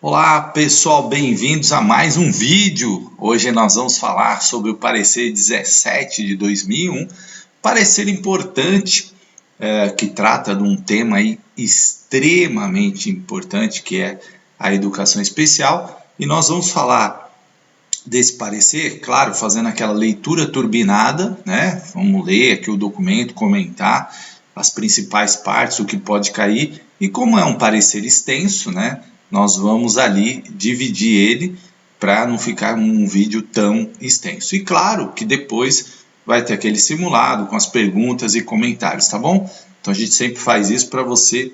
Olá pessoal, bem-vindos a mais um vídeo. Hoje nós vamos falar sobre o parecer 17 de 2001, parecer importante que trata de um tema aí extremamente importante que é a educação especial, e nós vamos falar desse parecer, claro, fazendo aquela leitura turbinada, né? Vamos ler aqui o documento, comentar as principais partes, o que pode cair, e como é um parecer extenso, né? Nós vamos ali dividir ele para não ficar um vídeo tão extenso. E claro que depois vai ter aquele simulado com as perguntas e comentários, tá bom? Então a gente sempre faz isso para você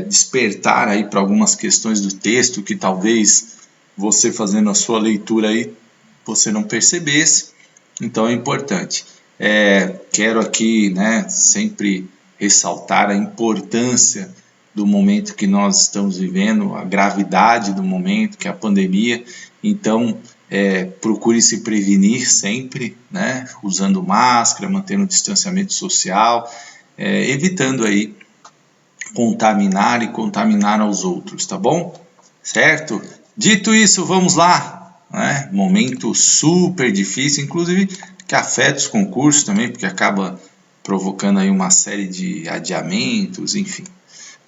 despertar aí para algumas questões do texto que talvez você fazendo a sua leitura aí você não percebesse, então é importante. Quero aqui, né, sempre ressaltar a importância do momento que nós estamos vivendo, a gravidade do momento, que é a pandemia. Então, procure se prevenir sempre, né, usando máscara, mantendo o distanciamento social, evitando aí contaminar e contaminar aos outros, tá bom? Certo? Dito isso, vamos lá, né? Momento super difícil, inclusive que afeta os concursos também, porque acaba provocando aí uma série de adiamentos, enfim.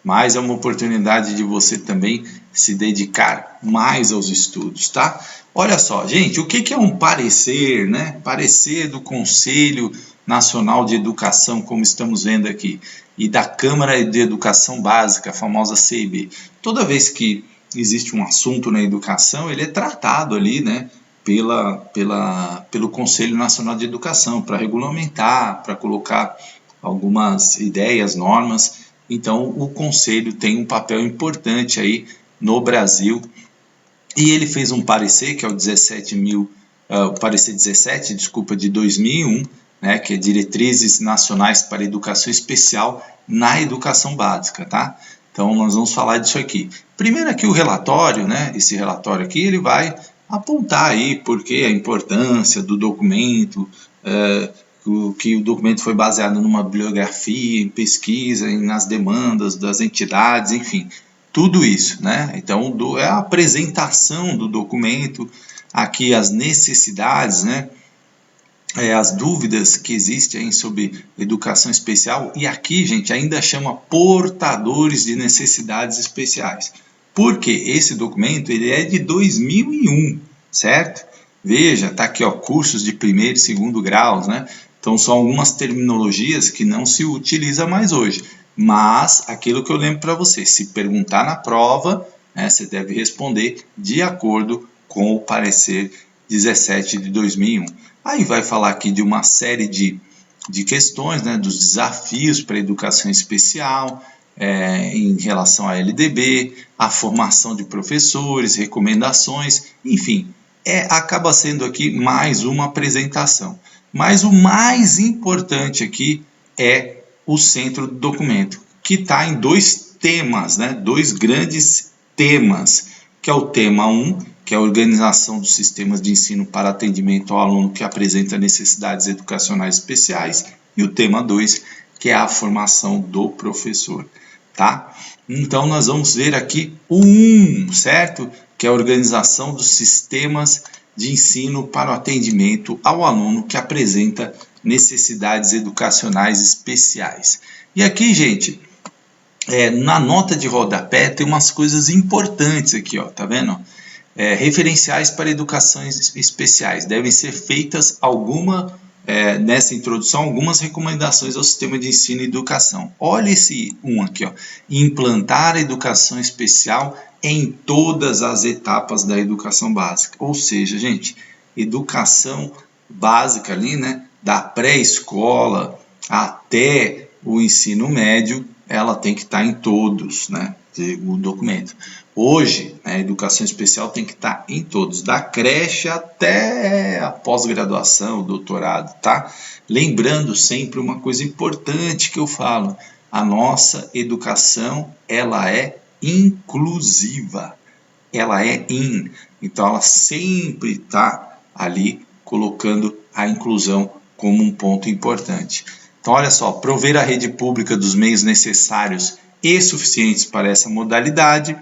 Mas é uma oportunidade de você também se dedicar mais aos estudos, tá? Olha só, gente, o que é um parecer, né? Parecer do Conselho Nacional de Educação, como estamos vendo aqui, e da Câmara de Educação Básica, a famosa CEB. Toda vez que existe um assunto na educação, ele é tratado ali, né? Pelo Conselho Nacional de Educação, para regulamentar, para colocar algumas ideias, normas. Então, o Conselho tem um papel importante aí no Brasil, e ele fez um parecer, que é o parecer 17, desculpa, de 2001, né, que é Diretrizes Nacionais para Educação Especial na Educação Básica, tá? Então, nós vamos falar disso aqui. Primeiro aqui o relatório, né, esse relatório aqui, ele vai apontar aí porque a importância do documento, que o documento foi baseado numa bibliografia, em pesquisa, nas demandas das entidades, enfim, tudo isso, né? Então, é a apresentação do documento, aqui as necessidades, né? As dúvidas que existem sobre educação especial, e aqui, gente, ainda chama portadores de necessidades especiais. Porque esse documento ele é de 2001, certo? Veja, tá aqui, ó, cursos de primeiro e segundo graus, né? Então são algumas terminologias que não se utiliza mais hoje. Mas aquilo que eu lembro para você, se perguntar na prova, né, você deve responder de acordo com o parecer 17 de 2001. Aí vai falar aqui de uma série de questões, né, dos desafios para a educação especial, em relação à LDB, a formação de professores, recomendações, enfim, acaba sendo aqui mais uma apresentação. Mas o mais importante aqui é o centro do documento, que está em dois temas, né, dois grandes temas, que é o tema 1, que é a organização dos sistemas de ensino para atendimento ao aluno que apresenta necessidades educacionais especiais, e o tema 2, que é a formação do professor, tá? Então nós vamos ver aqui o 1, certo? Que é a organização dos sistemas de ensino para o atendimento ao aluno que apresenta necessidades educacionais especiais. E aqui, gente, na nota de rodapé tem umas coisas importantes aqui, ó, tá vendo? Referenciais para educações especiais. Devem ser feitas nessa introdução, algumas recomendações ao sistema de ensino e educação. Olha esse aqui, ó. Implantar a educação especial em todas as etapas da educação básica. Ou seja, gente, educação básica ali, né, da pré-escola até o ensino médio, ela tem que estar em todos, né, o documento. Hoje, a educação especial tem que estar em todos, da creche até a pós-graduação, o doutorado, tá? Lembrando sempre uma coisa importante que eu falo, a nossa educação, ela é inclusiva, ela é então ela sempre está ali colocando a inclusão como um ponto importante. Então, olha só, prover a rede pública dos meios necessários e suficientes para essa modalidade,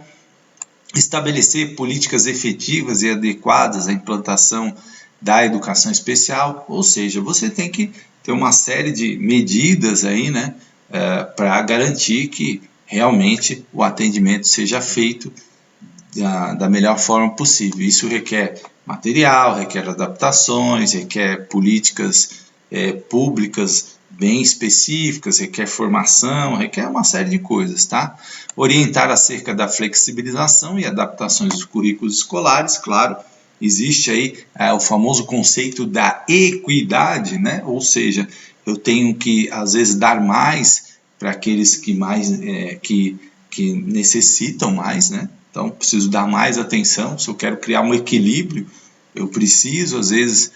estabelecer políticas efetivas e adequadas à implantação da educação especial, ou seja, você tem que ter uma série de medidas aí, né, para garantir que realmente o atendimento seja feito da melhor forma possível. Isso requer material, requer adaptações, requer políticas públicas bem específicas, requer formação, requer uma série de coisas, tá? Orientar acerca da flexibilização e adaptações dos currículos escolares, claro, existe aí o famoso conceito da equidade, né? Ou seja, eu tenho que, às vezes, dar mais para aqueles que mais que necessitam mais, né? Então, preciso dar mais atenção. Se eu quero criar um equilíbrio, eu preciso, às vezes,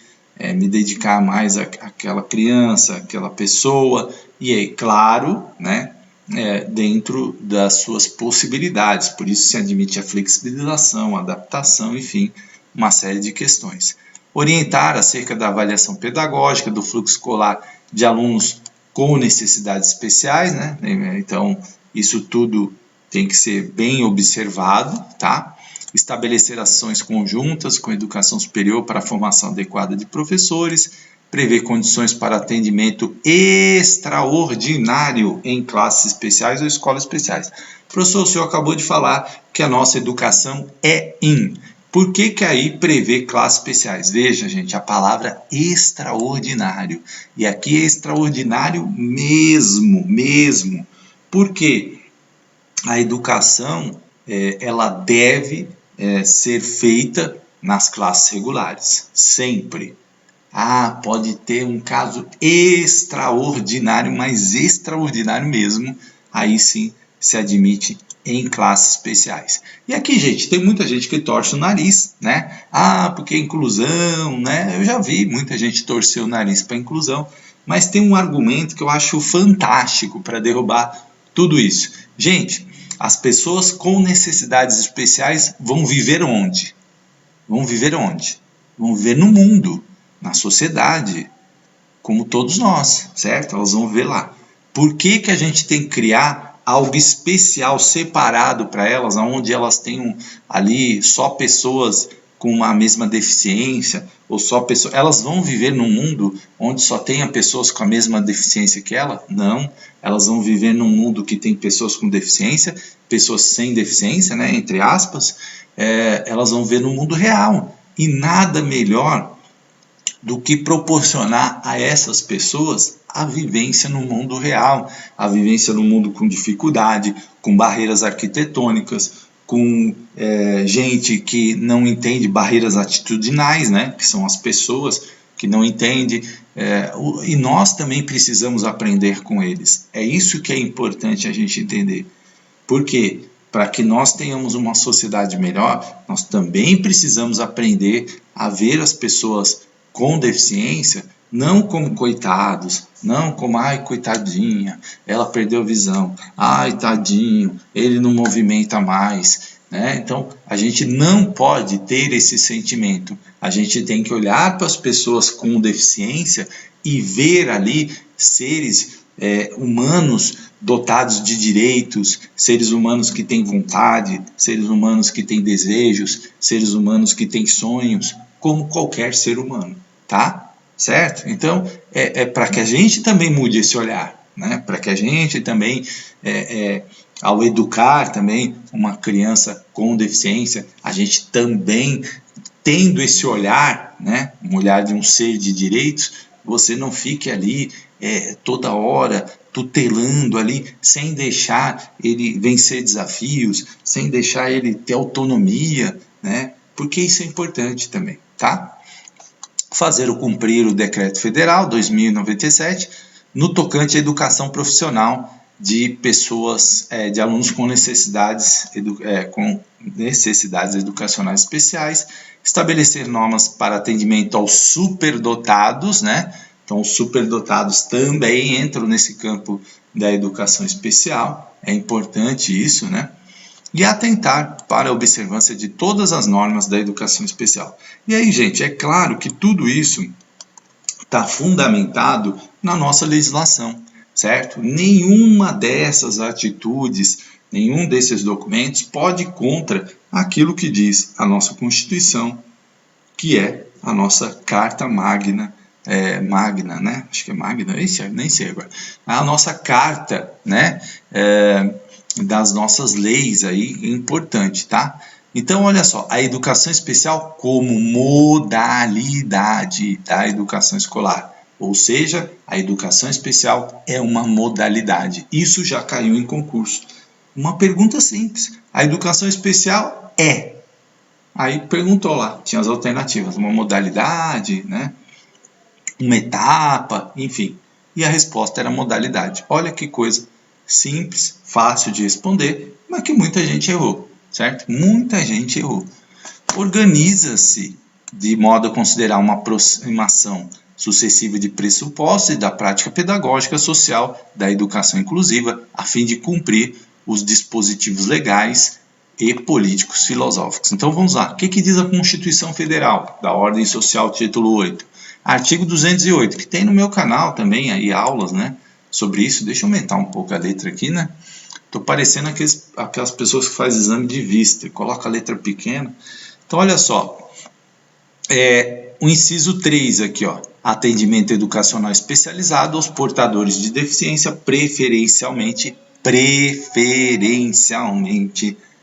me dedicar mais àquela criança, àquela pessoa, e aí, claro, né, dentro das suas possibilidades. Por isso se admite a flexibilização, a adaptação, enfim, uma série de questões. Orientar acerca da avaliação pedagógica, do fluxo escolar de alunos com necessidades especiais, né? Então, isso tudo tem que ser bem observado, tá? Estabelecer ações conjuntas com a educação superior para a formação adequada de professores, prever condições para atendimento extraordinário em classes especiais ou escolas especiais. Professor, o senhor acabou de falar que a nossa educação é in. Por que que aí prevê classes especiais? Veja, gente, a palavra extraordinário. E aqui é extraordinário mesmo. Por quê? A educação ela deve ser feita nas classes regulares, sempre. Pode ter um caso extraordinário, mas extraordinário mesmo, aí sim se admite em classes especiais. E aqui, gente, tem muita gente que torce o nariz, né? Porque inclusão, né? Eu já vi muita gente torcer o nariz para inclusão, mas tem um argumento que eu acho fantástico para derrubar tudo isso. Gente, as pessoas com necessidades especiais vão viver onde? Vão viver onde? Vão viver no mundo, na sociedade, como todos nós, certo? Elas vão viver lá. Por que que a gente tem que criar algo especial, separado para elas, onde elas tenham ali só pessoas com uma mesma deficiência, ou só pessoas... Elas vão viver num mundo onde só tenha pessoas com a mesma deficiência que ela? Não. Elas vão viver num mundo que tem pessoas com deficiência, pessoas sem deficiência, né, entre aspas. Elas vão viver no mundo real. E nada melhor do que proporcionar a essas pessoas a vivência no mundo real, a vivência no mundo com dificuldade, com barreiras arquitetônicas, com gente que não entende barreiras atitudinais, né, que são as pessoas que não entendem, e nós também precisamos aprender com eles. É isso que é importante a gente entender. Por quê? Para que nós tenhamos uma sociedade melhor, nós também precisamos aprender a ver as pessoas com deficiência não como coitados, não como, ai, coitadinha, ela perdeu visão, ai, tadinho, ele não movimenta mais, né? Então, a gente não pode ter esse sentimento. A gente tem que olhar para as pessoas com deficiência e ver ali seres humanos dotados de direitos, seres humanos que têm vontade, seres humanos que têm desejos, seres humanos que têm sonhos, como qualquer ser humano, tá? Certo? Então, para que a gente também mude esse olhar, né? Para que a gente também, ao educar também uma criança com deficiência, a gente também, tendo esse olhar, né? Um olhar de um ser de direitos, você não fique ali toda hora tutelando ali, sem deixar ele vencer desafios, sem deixar ele ter autonomia, né? Porque isso é importante também, tá? Fazer cumprir o Decreto Federal 2097 no tocante à educação profissional de pessoas, de alunos com necessidades educacionais especiais, estabelecer normas para atendimento aos superdotados, né? Então, os superdotados também entram nesse campo da educação especial, é importante isso, né? E atentar para a observância de todas as normas da educação especial. E aí, gente, é claro que tudo isso está fundamentado na nossa legislação, certo? Nenhuma dessas atitudes nenhum desses documentos pode ir contra aquilo que diz a nossa Constituição, que é a nossa Carta Magna, Magna, né? Acho que é Magna, nem sei agora. A nossa Carta, né? Das nossas leis aí, é importante, tá? Então, olha só, a educação especial como modalidade da educação escolar. Ou seja, a educação especial é uma modalidade. Isso já caiu em concurso. Uma pergunta simples. A educação especial é. Aí perguntou lá, tinha as alternativas, uma modalidade, né? Uma etapa, enfim. E a resposta era modalidade. Olha que coisa simples, fácil de responder, mas que muita gente errou, certo? Muita gente errou. Organiza-se de modo a considerar uma aproximação sucessiva de pressupostos e da prática pedagógica social da educação inclusiva, a fim de cumprir os dispositivos legais e políticos filosóficos. Então vamos lá. O que diz a Constituição Federal da Ordem Social, título 8? Artigo 208, que tem no meu canal também aí aulas, né, sobre isso. Deixa eu aumentar um pouco a letra aqui, né? Tô parecendo aquelas pessoas que fazem exame de vista, coloca a letra pequena. Então olha só, o inciso 3 aqui, ó, atendimento educacional especializado aos portadores de deficiência, preferencialmente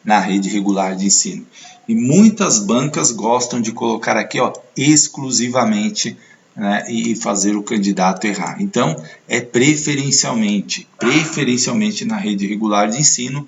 na rede regular de ensino. E muitas bancas gostam de colocar aqui, ó, exclusivamente, né, e fazer o candidato errar. Então, é preferencialmente na rede regular de ensino.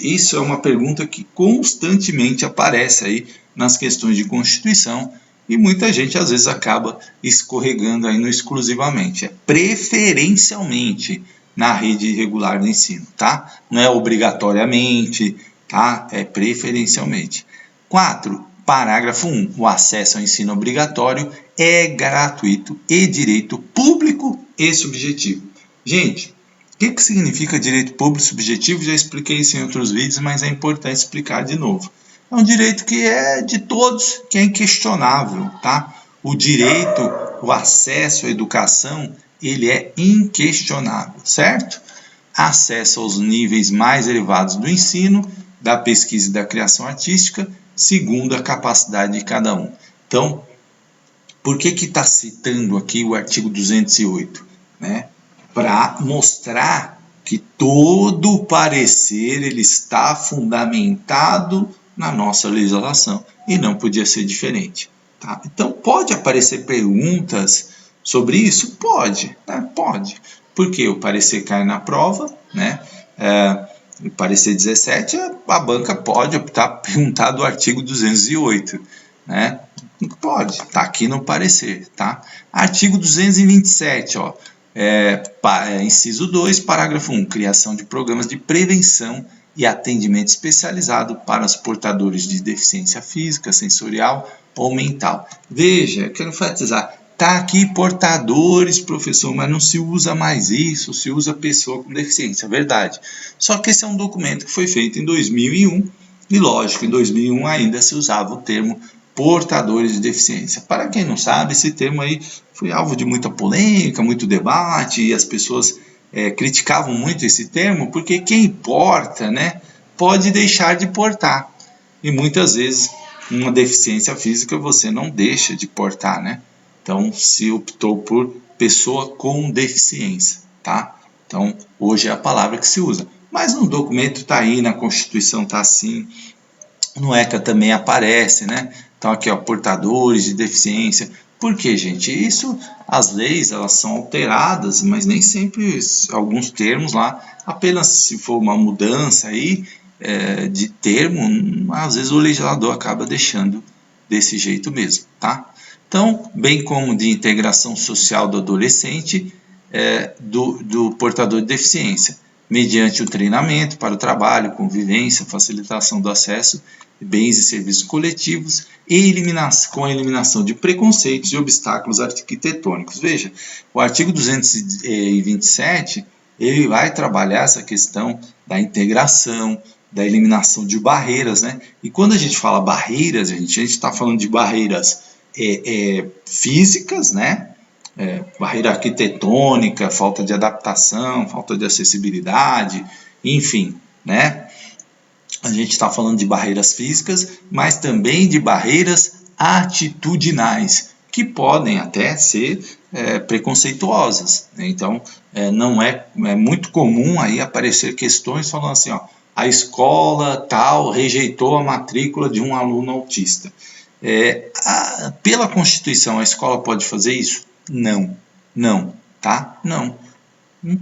Isso é uma pergunta que constantemente aparece aí nas questões de Constituição e muita gente às vezes acaba escorregando aí no exclusivamente. É preferencialmente na rede regular de ensino, tá? Não é obrigatoriamente, tá? É preferencialmente. 4. Parágrafo 1. O acesso ao ensino obrigatório é gratuito e direito público e subjetivo. Gente, o que significa direito público e subjetivo? Já expliquei isso em outros vídeos, mas é importante explicar de novo. É um direito que é de todos, que é inquestionável, tá? O direito, o acesso à educação, ele é inquestionável, certo? Acesso aos níveis mais elevados do ensino, da pesquisa e da criação artística, segundo a capacidade de cada um. Então, por que está citando aqui o artigo 208? Né? Para mostrar que todo o parecer ele está fundamentado na nossa legislação e não podia ser diferente. Tá? Então, pode aparecer perguntas sobre isso? Pode, né? Pode. Porque o parecer cai na prova, né? O parecer 17, a banca pode optar por perguntar do artigo 208, né? Pode, tá aqui no parecer, tá? Artigo 227, ó, inciso 2, parágrafo 1, criação de programas de prevenção e atendimento especializado para os portadores de deficiência física, sensorial ou mental. Veja, eu quero enfatizar, tá aqui portadores, professor, mas não se usa mais isso, se usa pessoa com deficiência, verdade. Só que esse é um documento que foi feito em 2001 e, lógico, em 2001 ainda se usava o termo portadores de deficiência. Para quem não sabe, esse termo aí foi alvo de muita polêmica, muito debate, e as pessoas criticavam muito esse termo, porque quem porta, né, pode deixar de portar. E muitas vezes, uma deficiência física você não deixa de portar, né? Então, se optou por pessoa com deficiência, tá? Então, hoje é a palavra que se usa. Mas no documento está aí, na Constituição está assim, no ECA também aparece, né? Então, aqui, ó, portadores de deficiência. Por quê, gente? Isso, as leis, elas são alteradas, mas nem sempre, alguns termos lá, apenas se for uma mudança aí de termo, às vezes o legislador acaba deixando desse jeito mesmo, tá? Então, bem como de integração social do adolescente, do portador de deficiência, mediante o treinamento para o trabalho, convivência, facilitação do acesso a bens e serviços coletivos e com a eliminação de preconceitos e obstáculos arquitetônicos. Veja, o artigo 227, ele vai trabalhar essa questão da integração, da eliminação de barreiras, né? E quando a gente fala barreiras, a gente está falando de barreiras físicas, né? Barreira arquitetônica, falta de adaptação, falta de acessibilidade, enfim, né? A gente está falando de barreiras físicas, mas também de barreiras atitudinais, que podem até ser preconceituosas, né? Então, não é muito comum aí aparecer questões falando assim, ó, a escola tal rejeitou a matrícula de um aluno autista. Pela Constituição, a escola pode fazer isso? Não, tá? Não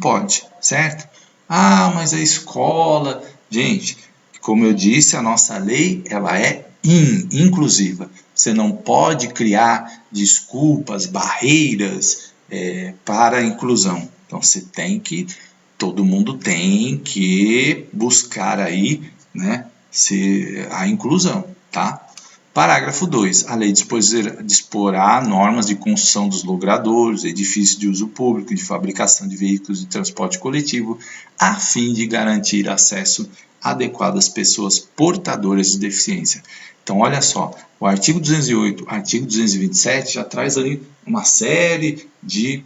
pode, certo? Mas a escola... Gente, como eu disse, a nossa lei ela é inclusiva. Você não pode criar desculpas, barreiras para a inclusão. Então todo mundo tem que buscar aí, né, a inclusão, tá? Parágrafo 2. A lei disporá normas de construção dos logradouros, edifícios de uso público, de fabricação de veículos de transporte coletivo, a fim de garantir acesso adequado às pessoas portadoras de deficiência. Então, olha só, o artigo 208, artigo 227 já traz ali uma série de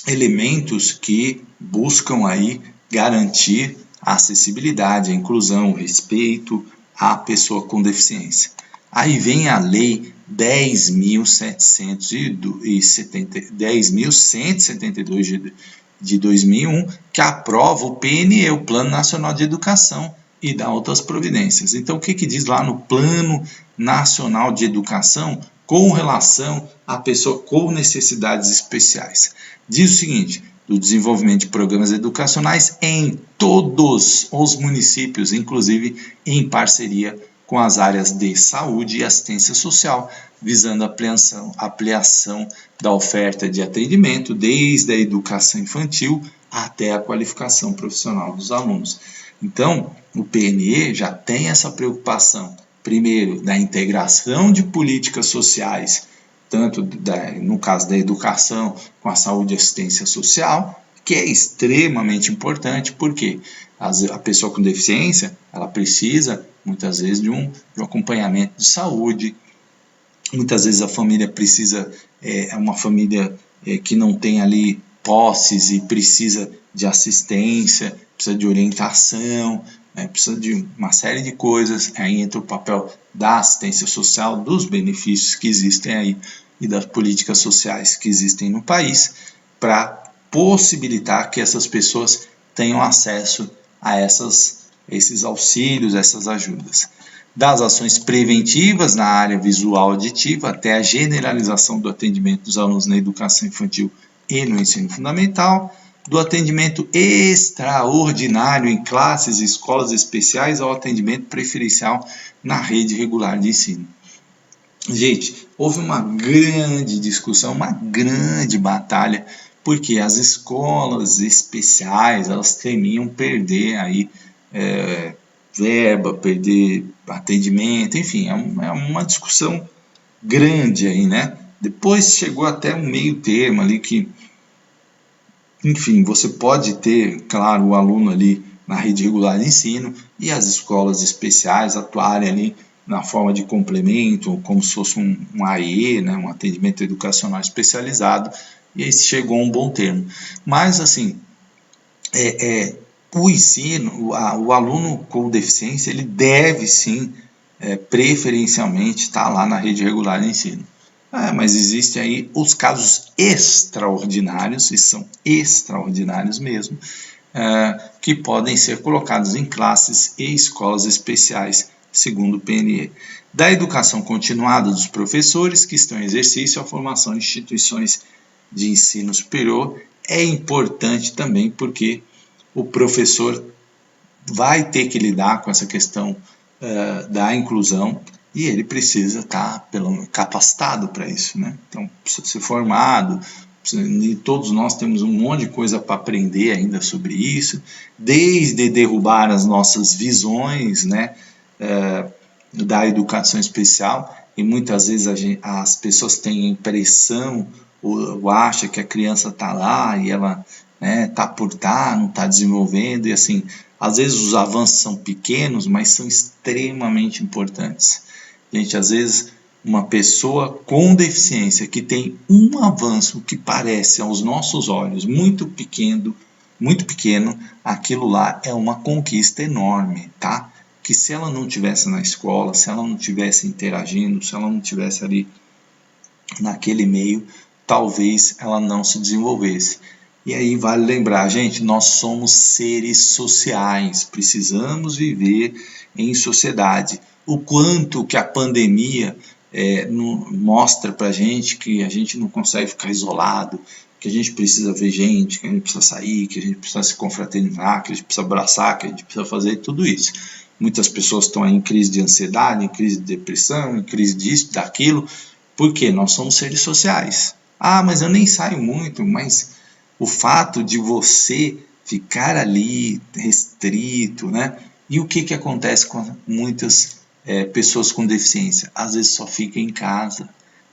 elementos que buscam aí garantir a acessibilidade, a inclusão, o respeito à pessoa com deficiência. Aí vem a lei 10.172 de 2001, que aprova o PNE, o Plano Nacional de Educação, e dá outras providências. Então, o que diz lá no Plano Nacional de Educação com relação à pessoa com necessidades especiais? Diz o seguinte: do desenvolvimento de programas educacionais em todos os municípios, inclusive em parceria com as áreas de saúde e assistência social, visando a ampliação da oferta de atendimento, desde a educação infantil até a qualificação profissional dos alunos. Então, o PNE já tem essa preocupação, primeiro, da integração de políticas sociais, tanto no caso da educação, com a saúde e assistência social, que é extremamente importante, porque a pessoa com deficiência, ela precisa, muitas vezes, de um acompanhamento de saúde. Muitas vezes a família precisa, uma família que não tem ali posses e precisa de assistência, precisa de orientação, precisa de uma série de coisas. Aí entra o papel da assistência social, dos benefícios que existem aí e das políticas sociais que existem no país, para possibilitar que essas pessoas tenham acesso a esses auxílios, essas ajudas. Das ações preventivas na área visual auditiva até a generalização do atendimento dos alunos na educação infantil e no ensino fundamental, do atendimento extraordinário em classes e escolas especiais ao atendimento preferencial na rede regular de ensino. Gente, houve uma grande discussão, uma grande batalha, porque as escolas especiais, elas temiam perder aí verba, perder atendimento, enfim, é uma discussão grande aí, né? Depois chegou até um meio termo ali que, enfim, você pode ter, claro, o aluno ali na rede regular de ensino e as escolas especiais atuarem ali na forma de complemento, como se fosse um AE, né, um atendimento educacional especializado, e aí chegou a um bom termo. Mas, assim, o ensino, o aluno com deficiência, ele deve sim, preferencialmente, estar lá na rede regular de ensino. Mas existem aí os casos extraordinários, e são extraordinários mesmo, que podem ser colocados em classes e escolas especiais, segundo o PNE. Da educação continuada dos professores que estão em exercício, a formação em instituições de ensino superior é importante também, porque o professor vai ter que lidar com essa questão da inclusão e ele precisa estar capacitado para isso, né? Então, precisa ser formado, e todos nós temos um monte de coisa para aprender ainda sobre isso, desde derrubar as nossas visões, né, da educação especial, e muitas vezes as pessoas têm a impressão ou acham que a criança está lá e ela está por estar, não está desenvolvendo, e assim, às vezes os avanços são pequenos, mas são extremamente importantes. Gente, às vezes uma pessoa com deficiência que tem um avanço que parece aos nossos olhos muito pequeno, muito pequeno, aquilo lá é uma conquista enorme, tá? Que se ela não tivesse na escola, se ela não tivesse interagindo, se ela não tivesse ali naquele meio, talvez ela não se desenvolvesse. E aí vale lembrar, gente, nós somos seres sociais, precisamos viver em sociedade. O quanto que a pandemia mostra pra gente que a gente não consegue ficar isolado, que a gente precisa ver gente, que a gente precisa sair, que a gente precisa se confraternizar, que a gente precisa abraçar, que a gente precisa fazer tudo isso. Muitas pessoas estão aí em crise de ansiedade, em crise de depressão, em crise disso, daquilo, porque nós somos seres sociais. Ah, mas eu nem saio muito, mas o fato de você ficar ali restrito, né? E o que acontece com muitas pessoas com deficiência? Às vezes só fica em casa,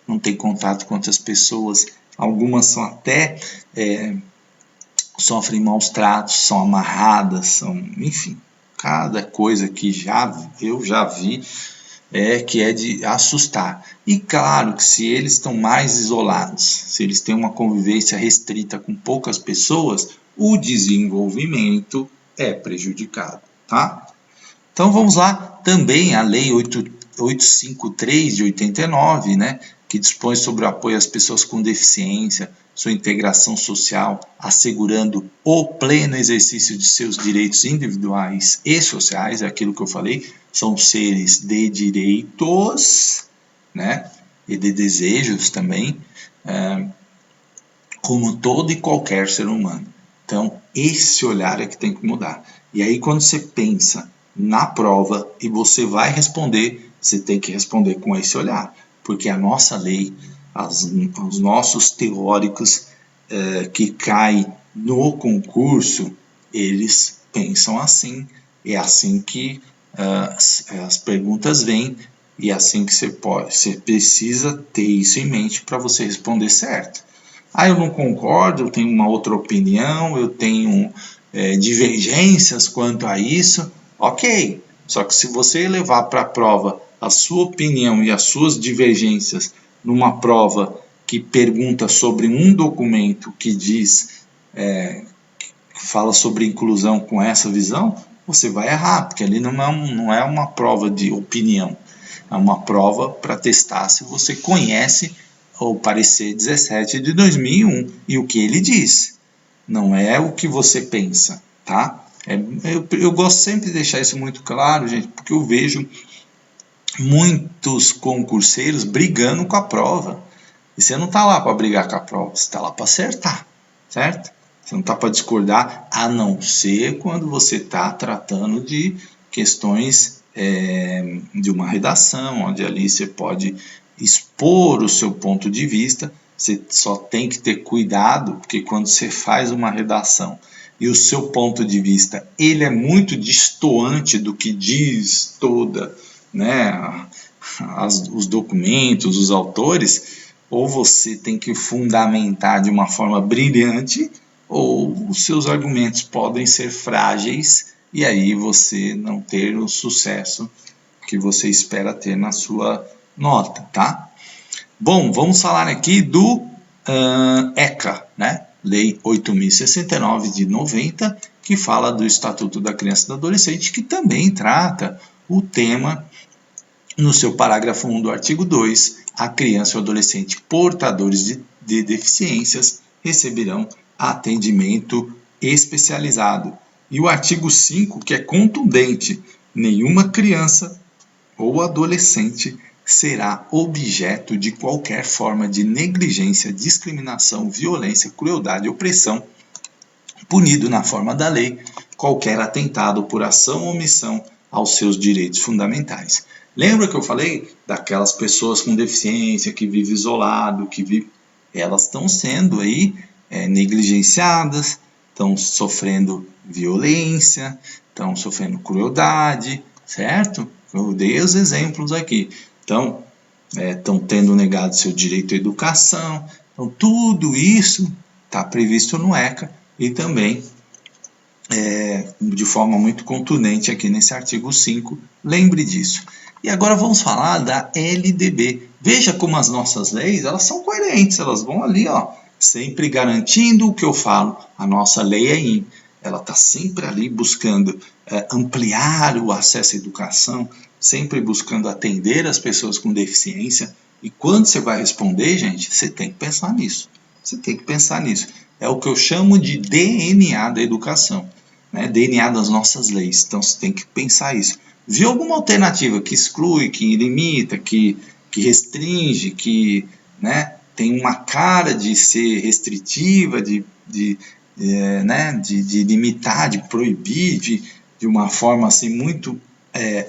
não tem contato com outras pessoas. Algumas são até sofrem maus tratos, são amarradas, enfim, cada coisa que eu já vi que é de assustar. E claro que se eles estão mais isolados, se eles têm uma convivência restrita com poucas pessoas, o desenvolvimento é prejudicado, tá? Então vamos lá, também a Lei 853 de 89, né, que dispõe sobre o apoio às pessoas com deficiência, sua integração social, assegurando o pleno exercício de seus direitos individuais e sociais, é aquilo que eu falei, são seres de direitos, né, e de desejos também, como todo e qualquer ser humano. Então, esse olhar é que tem que mudar. E aí, quando você pensa na prova e você vai responder, você tem que responder com esse olhar, porque a nossa lei, os nossos teóricos que caem no concurso, eles pensam assim, é assim que as perguntas vêm, e é assim que você precisa ter isso em mente para você responder certo. Ah, eu não concordo, eu tenho uma outra opinião, eu tenho divergências quanto a isso. Ok, só que se você levar para a prova a sua opinião e as suas divergências numa prova que pergunta sobre um documento que diz, que fala sobre inclusão com essa visão, você vai errar, porque ali não é uma prova de opinião, é uma prova para testar se você conhece o parecer 17 de 2001 e o que ele diz, não é o que você pensa, tá? Eu gosto sempre de deixar isso muito claro, gente, porque eu vejo muitos concurseiros brigando com a prova. E você não está lá para brigar com a prova, você está lá para acertar, certo? Você não está para discordar, a não ser quando você está tratando de questões de uma redação, onde ali você pode expor o seu ponto de vista. Você só tem que ter cuidado, porque quando você faz uma redação e o seu ponto de vista ele é muito distoante do que diz toda, né, os documentos, os autores, ou você tem que fundamentar de uma forma brilhante, ou os seus argumentos podem ser frágeis e aí você não ter o sucesso que você espera ter na sua nota, tá? Bom, vamos falar aqui do ECA, né? Lei 8.069 de 90, que fala do Estatuto da Criança e do Adolescente, que também trata o tema no seu parágrafo 1 do artigo 2, a criança e o adolescente portadores de deficiências receberão atendimento especializado. E o artigo 5, que é contundente, nenhuma criança ou adolescente será objeto de qualquer forma de negligência, discriminação, violência, crueldade, opressão, punido na forma da lei qualquer atentado por ação ou omissão aos seus direitos fundamentais. Lembra que eu falei daquelas pessoas com deficiência que vivem isolado, elas estão sendo aí negligenciadas, estão sofrendo violência, estão sofrendo crueldade, certo? Eu dei os exemplos aqui. Então, estão tendo negado seu direito à educação. Então, tudo isso está previsto no ECA e também de forma muito contundente aqui nesse artigo 5. Lembre disso. E agora vamos falar da LDB. Veja como as nossas leis, elas são coerentes, elas vão ali, ó, sempre garantindo o que eu falo. A nossa lei é ela está sempre ali buscando ampliar o acesso à educação, sempre buscando atender as pessoas com deficiência. E quando você vai responder, gente, você tem que pensar nisso. Você tem que pensar nisso. É o que eu chamo de DNA da educação, né? DNA das nossas leis. Então você tem que pensar isso. Viu alguma alternativa que exclui, que limita, que restringe, que, né, tem uma cara de ser restritiva, de limitar, de proibir, de uma forma assim muito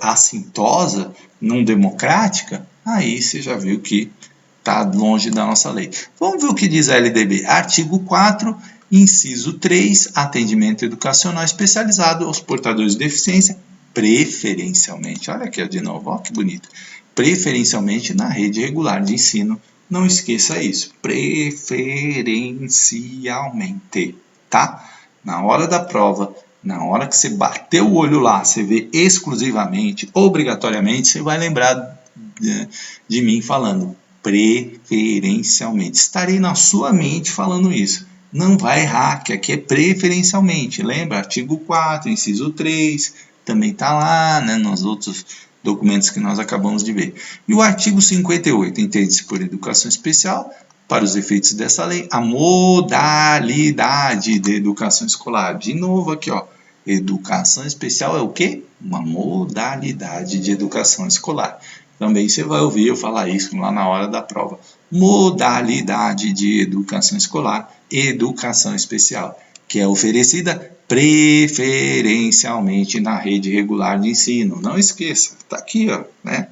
assintosa, não democrática, aí você já viu que está longe da nossa lei. Vamos ver o que diz a LDB. Artigo 4, inciso 3, atendimento educacional especializado aos portadores de deficiência, preferencialmente, olha aqui de novo, olha que bonito, preferencialmente na rede regular de ensino. Não esqueça isso, preferencialmente, tá? Na hora da prova, na hora que você bater o olho lá, você vê exclusivamente, obrigatoriamente, você vai lembrar de mim falando preferencialmente. Estarei na sua mente falando isso. Não vai errar, que aqui é preferencialmente. Lembra? Artigo 4, inciso 3, também está lá, né, nos outros documentos que nós acabamos de ver. E o artigo 58, entende-se por educação especial, para os efeitos dessa lei, a modalidade de educação escolar. De novo aqui, ó, educação especial é o quê? Uma modalidade de educação escolar. Também você vai ouvir eu falar isso lá na hora da prova. Modalidade de educação escolar, educação especial, que é oferecida preferencialmente na rede regular de ensino. Não esqueça, está aqui, ó, né?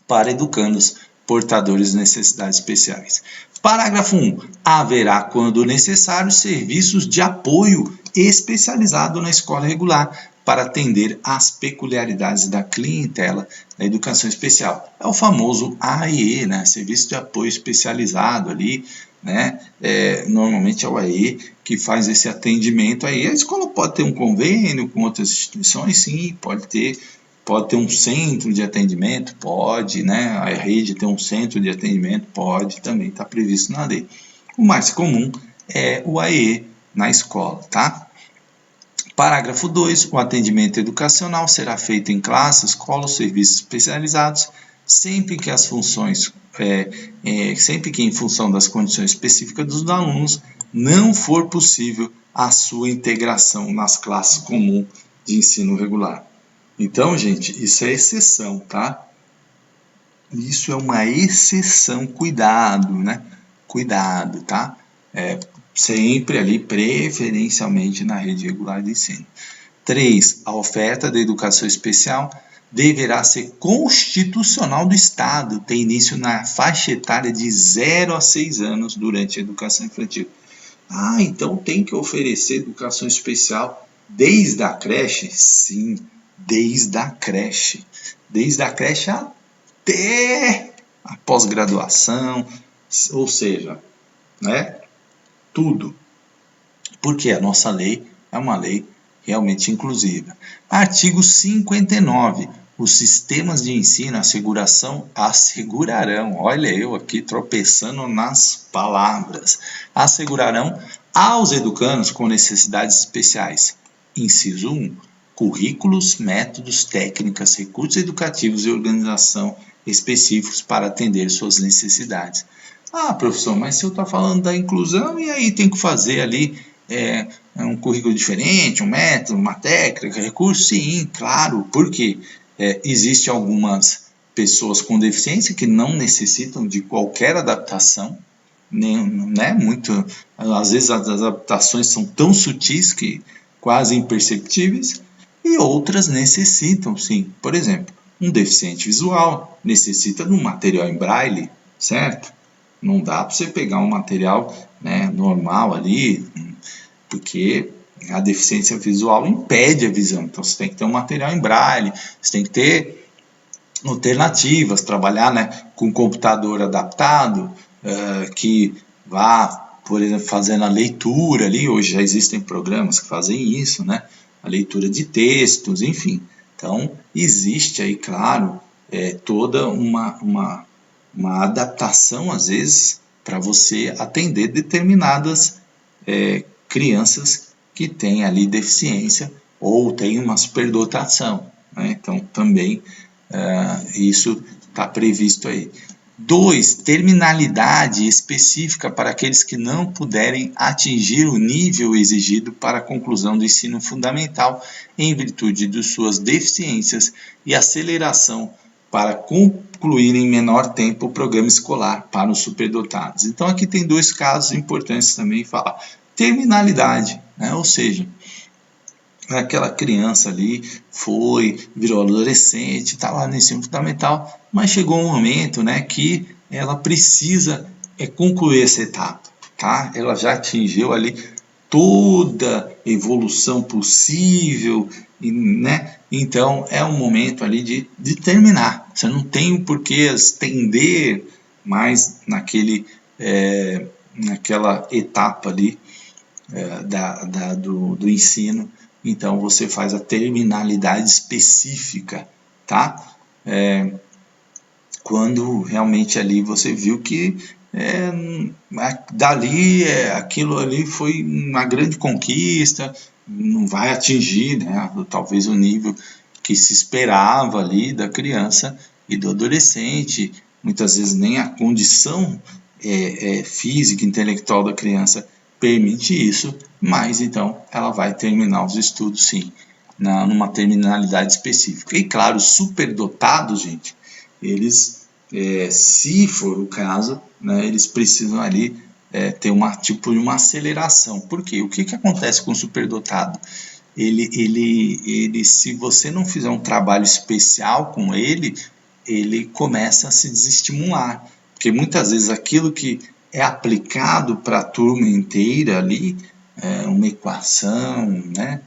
Para educandos portadores de necessidades especiais. Parágrafo 1. Haverá, quando necessário, serviços de apoio especializado na escola regular para atender às peculiaridades da clientela da educação especial. É o famoso AIE, né? Serviço de apoio especializado ali, né? Normalmente é o AIE que faz esse atendimento aí. A escola pode ter um convênio com outras instituições, sim, pode ter um centro de atendimento, pode, né? A rede tem um centro de atendimento, pode, também está previsto na lei. O mais comum é o AE na escola, tá? Parágrafo 2. O atendimento educacional será feito em classe, escola ou serviços especializados, sempre que as funções, sempre que em função das condições específicas dos alunos, não for possível a sua integração nas classes comuns de ensino regular. Então, gente, isso é exceção, tá? Isso é uma exceção, cuidado, né? Cuidado, tá? Sempre ali, preferencialmente na rede regular de ensino. 3. A oferta da educação especial deverá ser constitucional do Estado, ter início na faixa etária de 0 a 6 anos durante a educação infantil. Ah, então tem que oferecer educação especial desde a creche? Sim, desde a creche. Desde a creche até a pós-graduação, ou seja, né, tudo. Porque a nossa lei é uma lei realmente inclusiva. Artigo 59. Os sistemas de ensino assegurarão, olha eu aqui tropeçando nas palavras, assegurarão aos educandos com necessidades especiais. Inciso 1. Currículos, métodos, técnicas, recursos educativos e organização específicos para atender suas necessidades. Ah, professor, mas se eu estou falando da inclusão, e aí tem que fazer ali um currículo diferente, um método, uma técnica, recurso? Sim, claro, porque existem algumas pessoas com deficiência que não necessitam de qualquer adaptação, né? Às vezes as adaptações são tão sutis que quase imperceptíveis, e outras necessitam, sim. Por exemplo, um deficiente visual necessita de um material em braille, certo? Não dá para você pegar um material, né, normal ali, porque a deficiência visual impede a visão. Então você tem que ter um material em braille, você tem que ter alternativas, trabalhar, né, com computador adaptado, que vá, por exemplo, fazendo a leitura ali. Hoje já existem programas que fazem isso, né? A leitura de textos, enfim. Então existe aí, claro, toda uma adaptação, às vezes, para você atender determinadas crianças que tem ali deficiência ou tem uma superdotação, né? Então também isso está previsto aí. 2. Terminalidade específica para aqueles que não puderem atingir o nível exigido para a conclusão do ensino fundamental em virtude de suas deficiências e aceleração para concluir em menor tempo o programa escolar para os superdotados. Então aqui tem 2 casos importantes também falar. Terminalidade, né? Ou seja, aquela criança ali virou adolescente, está lá no ensino fundamental, mas chegou um momento, né, que ela precisa concluir essa etapa, tá? Ela já atingiu ali toda a evolução possível, né? Então é um momento ali de terminar. Você não tem o porquê estender mais naquela etapa ali do ensino. Então você faz a terminalidade específica, tá? Quando realmente ali você viu que aquilo ali foi uma grande conquista, não vai atingir, né, talvez o nível que se esperava ali da criança e do adolescente, muitas vezes nem a condição física e intelectual da criança permite isso, mas então ela vai terminar os estudos sim, numa terminalidade específica. E claro, os superdotados, gente, eles, se for o caso, né, eles precisam ali ter tipo de uma aceleração. Por quê? O que acontece com o superdotado? Ele, se você não fizer um trabalho especial com ele começa a se desestimular, porque muitas vezes aquilo que é aplicado para a turma inteira ali, uma equação, né,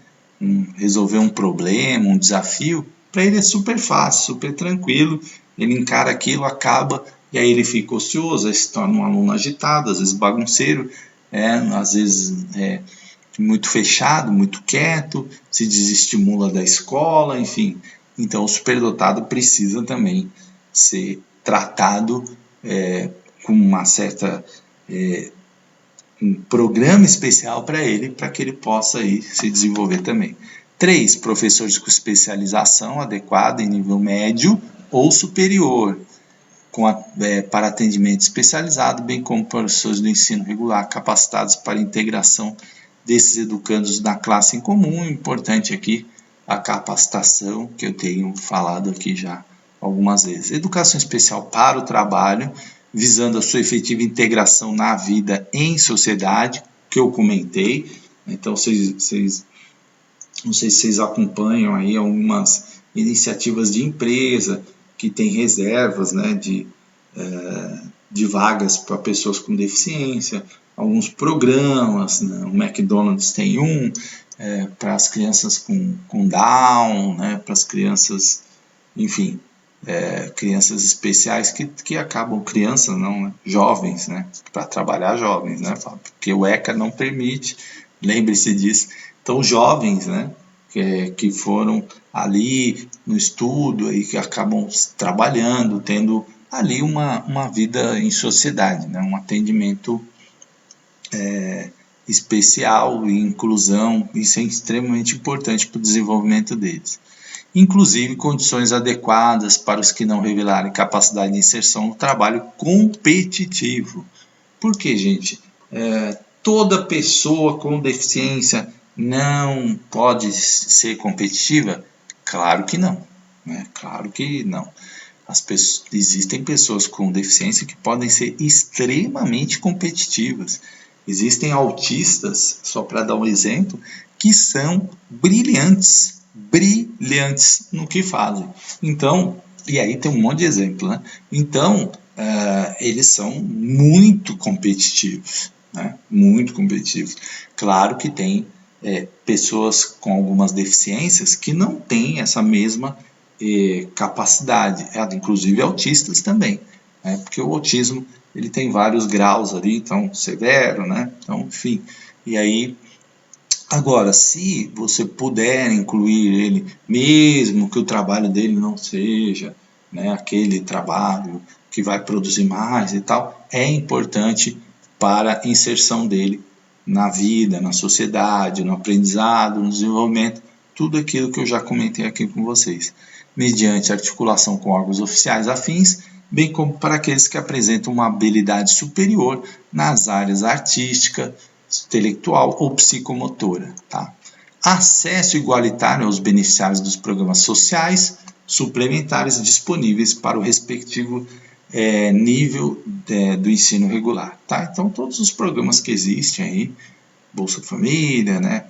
resolver um problema, um desafio, para ele é super fácil, super tranquilo, ele encara aquilo, acaba, e aí ele fica ocioso, aí se torna um aluno agitado, às vezes bagunceiro, às vezes muito fechado, muito quieto, se desestimula da escola, enfim. Então o superdotado precisa também ser tratado com uma certa um programa especial para ele, para que ele possa aí se desenvolver também. 3. Professores com especialização adequada em nível médio ou superior, para atendimento especializado, bem como professores do ensino regular capacitados para a integração desses educandos na classe em comum. Importante aqui a capacitação, que eu tenho falado aqui já algumas vezes. Educação especial para o trabalho, visando a sua efetiva integração na vida em sociedade, que eu comentei. Então, vocês não sei se vocês acompanham aí algumas iniciativas de empresa que tem reservas, né, de vagas para pessoas com deficiência, alguns programas, né, o McDonald's tem para as crianças com Down, né, para as crianças, enfim, crianças especiais que acabam, crianças não, né, jovens, né, para trabalhar jovens, né, porque o ECA não permite, lembre-se disso. Então, jovens, né, que foram ali no estudo e que acabam trabalhando, tendo ali uma vida em sociedade, né, um atendimento especial e inclusão, isso é extremamente importante para o desenvolvimento deles. Inclusive condições adequadas para os que não revelarem capacidade de inserção no trabalho competitivo. Por quê, gente? Toda pessoa com deficiência não pode ser competitiva? Claro que não, né? Claro que não. Existem pessoas com deficiência que podem ser extremamente competitivas. Existem autistas, só para dar um exemplo, que são brilhantes no que fazem. Então, e aí tem um monte de exemplo, né? Então, eles são muito competitivos, né? Muito competitivos. Claro que tem pessoas com algumas deficiências que não têm essa mesma capacidade, inclusive autistas também, né? Porque o autismo ele tem vários graus ali, então severo, né? Então, enfim, e aí agora, se você puder incluir ele, mesmo que o trabalho dele não seja, né, aquele trabalho que vai produzir mais e tal, é importante para a inserção dele na vida, na sociedade, no aprendizado, no desenvolvimento, tudo aquilo que eu já comentei aqui com vocês, mediante articulação com órgãos oficiais afins, bem como para aqueles que apresentam uma habilidade superior nas áreas artística, intelectual ou psicomotora. Tá? Acesso igualitário aos beneficiários dos programas sociais suplementares disponíveis para o respectivo nível do ensino regular. Tá? Então, todos os programas que existem aí, Bolsa Família, né?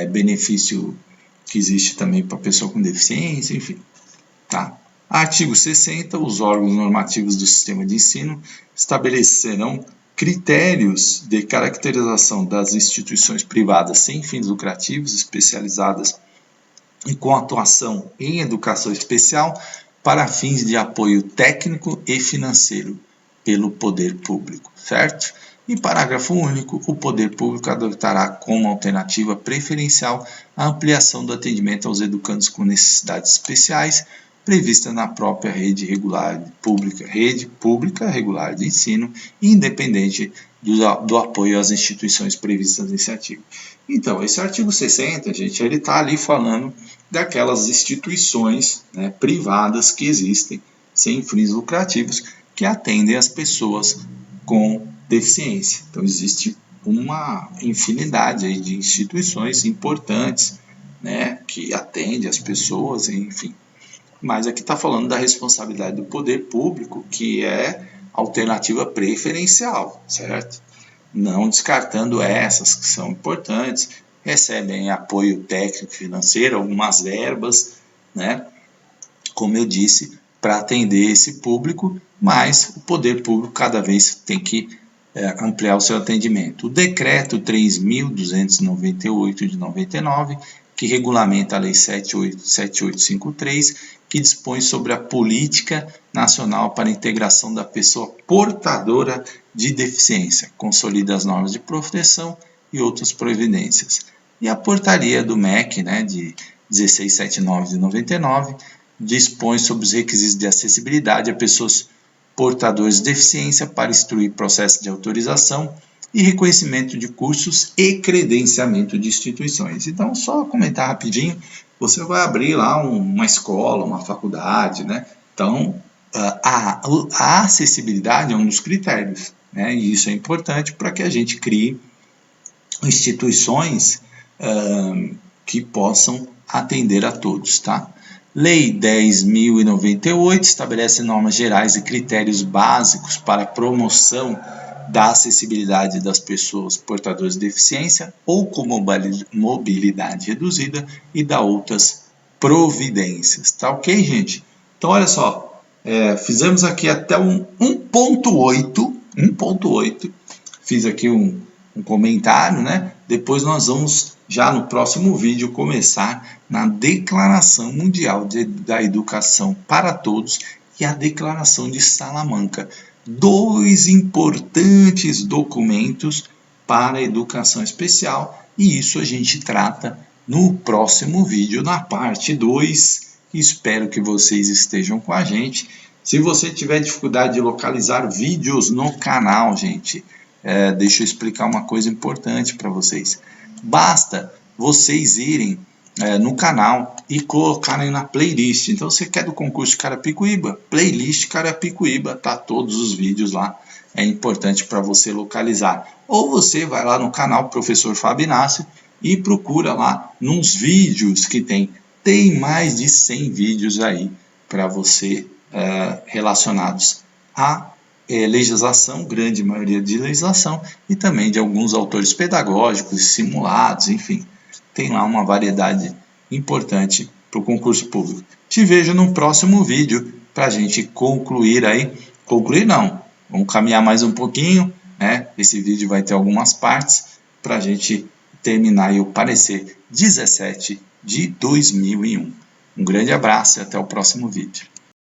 Benefício que existe também para pessoa com deficiência, enfim. Tá? Artigo 60. Os órgãos normativos do sistema de ensino estabelecerão critérios de caracterização das instituições privadas sem fins lucrativos, especializadas e com atuação em educação especial para fins de apoio técnico e financeiro pelo poder público, certo? E parágrafo único, o poder público adotará como alternativa preferencial a ampliação do atendimento aos educandos com necessidades especiais, prevista na própria rede pública regular de ensino, independente do apoio às instituições previstas nesse artigo. Então, esse artigo 60, gente, ele está ali falando daquelas instituições, né, privadas que existem, sem fins lucrativos, que atendem as pessoas com deficiência. Então, existe uma infinidade aí de instituições importantes, né, que atendem as pessoas, enfim. Mas aqui está falando da responsabilidade do poder público, que é alternativa preferencial, certo? Não descartando essas que são importantes, recebem apoio técnico e financeiro, algumas verbas, né? Como eu disse, para atender esse público, mas o poder público cada vez tem que ampliar o seu atendimento. O decreto 3.298 de 99, que regulamenta a Lei 7853, que dispõe sobre a Política Nacional para a Integração da Pessoa Portadora de Deficiência, consolida as normas de proteção e outras providências. E a portaria do MEC, né, de 1679 de 99, dispõe sobre os requisitos de acessibilidade a pessoas portadores de deficiência para instruir processo de autorização e reconhecimento de cursos e credenciamento de instituições. Então, só comentar rapidinho, você vai abrir lá uma escola, uma faculdade, né? Então, a acessibilidade é um dos critérios, né? E isso é importante para que a gente crie instituições que possam atender a todos, tá? Lei 10.098 estabelece normas gerais e critérios básicos para a promoção da acessibilidade das pessoas portadoras de deficiência ou com mobilidade reduzida e dá outras providências. Tá ok, gente? Então, olha só, fizemos aqui até um 1.8, fiz aqui um comentário, né? Depois nós vamos, já no próximo vídeo, começar na Declaração Mundial da Educação para Todos e a Declaração de Salamanca. 2 importantes documentos para a educação especial, e isso a gente trata no próximo vídeo, na parte 2. Espero que vocês estejam com a gente. Se você tiver dificuldade de localizar vídeos no canal, gente, deixa eu explicar uma coisa importante para vocês. Basta vocês irem no canal e colocarem na playlist. Então, você quer do concurso Carapicuíba? Playlist Carapicuíba, tá todos os vídeos lá. É importante para você localizar. Ou você vai lá no canal Professor Fábio Inácio e procura lá nos vídeos que tem. Tem mais de 100 vídeos aí para você relacionados a legislação, grande maioria de legislação, e também de alguns autores pedagógicos, simulados, enfim. Tem lá uma variedade importante para o concurso público. Te vejo no próximo vídeo para a gente concluir aí. Concluir não, vamos caminhar mais um pouquinho, né? Esse vídeo vai ter algumas partes para a gente terminar aí o parecer 17 de 2001. Um grande abraço e até o próximo vídeo.